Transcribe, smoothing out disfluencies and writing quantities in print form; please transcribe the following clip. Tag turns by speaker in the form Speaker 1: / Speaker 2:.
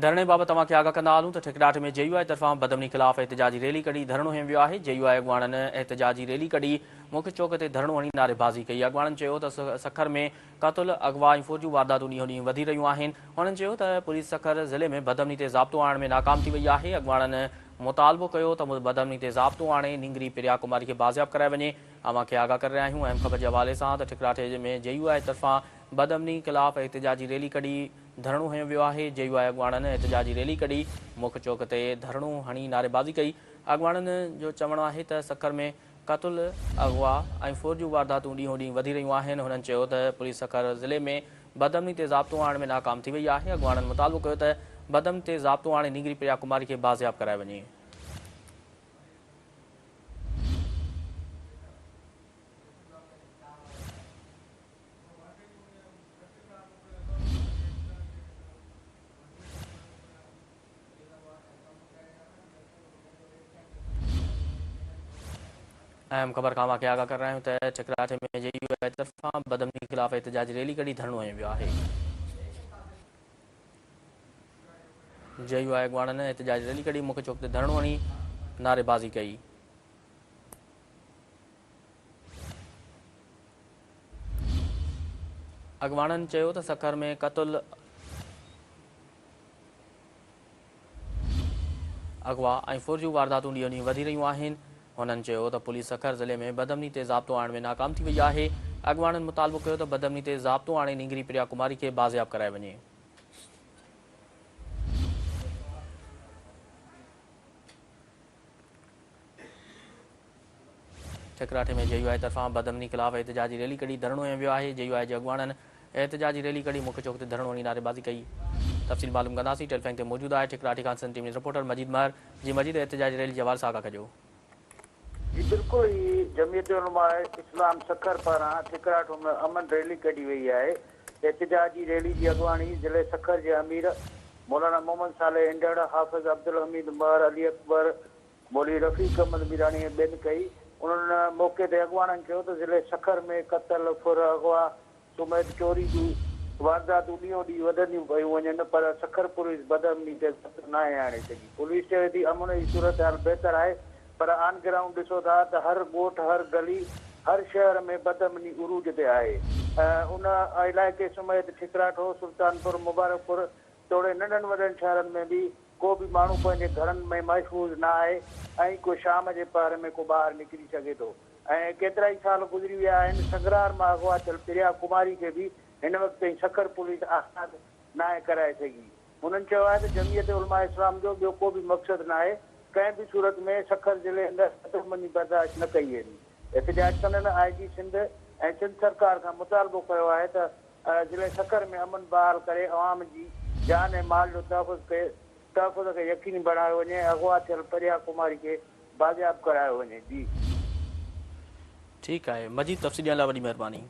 Speaker 1: धरणे बाबति तव्हांखे आगाह कंदा हलूं त ठेकेदार में JUI तरफ़ां बदमनी ख़िलाफ़ एहतिजाजी रैली कढी धरणो हंयो वियो आहे। JUI अॻुवाणनि एहतिजाजी रैली कढी मुख्य चौक ते धरणो हणी नारेबाज़ी कई। अॻुवाणनि चयो त सखर में क़त्ल, अगवा ऐं फ़ौजियूं वारदातूं ॾींहों ॾींहुं वधी रहियूं आहिनि। हुननि चयो त पुलिस सखर ज़िले में बदमनी ते ज़ाब्तो आणण में नाकाम थी वई आहे। अॻुवाणनि मुतालबो कयो त बदमनी ते ज़ाब्तो आणे निंगरी पिरिया कुमारी खे बाज़ियाब कराए वञे। अव्हांखे आगाह करे रहिया आहियूं अहम ख़बर जे हवाले सां त ठिकराठे में JUI तरफ़ां बदमनी ख़िलाफ़ एहतिजाजी रैली कढी धरणो हंयो वियो आहे। JUI अॻुवाणनि एहतिजाजी रैली कढी मुख्य चौक ते धरणो हणी नारेबाज़ी कई। अॻुवाणनि जो चवणु आहे त सखर में क़त्ल, अगवा ऐं फ़ौजियूं वारदातूं ॾींहों ॾींहुं वधी रहियूं आहिनि। हुननि चयो त पुलिस सखर ज़िले में बदमनी ते ज़ाब्तो आणण में नाकाम थी वई आहे। अॻुवाणनि मुतालबो कयो त बदमनी ते ज़ाब्तो आणे निंगरी पिरिया कुमारी खे बाज़ियाब कराए वञे। अहम ख़बर खां वाक़े आगाह कर रहे हैं त ठिकराठे में JUI तरफ़ां बदमनी ख़िलाफ़ एहतिजाजी रैली कढी धरणो हंयो वियो आहे। JUI अॻुवाणनि एहतिजाजी रैली कढी मुख्य चौक ते धरणो हणी नारेबाज़ी कई। अॻुवाणनि चयो त सखर में क़त्ल, अगवा ऐं फ़ौजियूं वारदातूं ॾींहों ॾींहुं वधी रहियूं आहिनि। हुननि चयो त पुलिस सखर ज़िले में बदमनी ते ज़ाब्तो आणण में नाकाम थी वई आहे। अॻुवाणनि मुतालबो कयो त बदमनी ते ज़ाब्तो आणे निंगरी पिरिया कुमारी खे बाज़ियाब कराए वञे। ठिकराठे में JUI तरफ़ां बदमनी ख़िलाफ़ एहतिजाजी रैली कढी धरणो हंयो वियो आहे। JUI जे अॻुवाणनि एहतिजाजी रैली कढी मुख्य चौक ते धरणो हणी नारेबाज़ी कई। तफ़सील मालूम कंदासीं। टेलीफोन ते मौजूदु आहे ठिकराठी खां सन टीवी रिपोर्टर मजीद महर। जी मजीद, एहतिजाजी रैली जे हवाले सां आगाह कजो।
Speaker 2: जी बिल्कुल ही जमीयत उलमा इस्लाम सखर पारां ठिकराठो में अमन रैली कढी वई आहे। एहतिजाजी रैली की अगवानी जिले सखर के अमीर मौलाना मोहम्मद साले इंडड़, हाफ़िज़ अब्दुल हमीद महर, अली अकबर, मौली रफ़ीक अहमद मीरानी बेन कई। उन्होंने मौके ते अगवाणनि कयो त ज़िले सखर में क़त्ल, फुर, अगवा सुमेत चोरी जूं वारदातूं ॾींहों ॾींहुं वधंदियूं पियूं वञनि, पर सखर पुलिस बदमनी ते न आहे आणे सघी। पुलिस चवे थी अमन जी सूरत हाल बहितर आहे, पर ऑन ग्राउंड ॾिसो था त हर ॻोठ, हर गली, हर शहर में बदमनी उरूज ते आहे। उन इलाइक़े समेत ठिकराठो, सुल्तानपुर, मुबारकपुर तोड़े नंढनि वॾनि शहरनि में बि को बि माण्हू पंहिंजे घरनि में महफ़ूज़ न आहे ऐं को शाम जे पहर में को ॿाहिरि निकिरी सघे थो। ऐं केतिरा ई साल गुज़री विया आहिनि, संग्रार मां अगवा थियल प्रिया कुमारी खे बि हिन वक़्तु ताईं सखर पुलिस आज़ादु न आहे कराए सघी। हुननि चयो आहे त जमीयत उलमा इस्लाम जो ॿियो को बि मक़सदु न आहे, कंहिं बि सूरत में सखर ज़िले अंदरि क़त्लबंदी बर्दाश्त न कई वेंदी। एहतिजाज कंदड़ IG सिंध ऐं सिंध सरकार खां मुतालबो कयो आहे त ज़िले सखर में अमन बहाल करे अवाम जी जान ऐं माल जो तहफ़ुज़ खे यकीनी बणायो वञे, अगवा थियल प्रिया कुमारी खे बाज़ियाब करायो वञे। जी
Speaker 1: ठीकु आहे मजीद, तफ़सील ॾियण लाइ वॾी महिरबानी।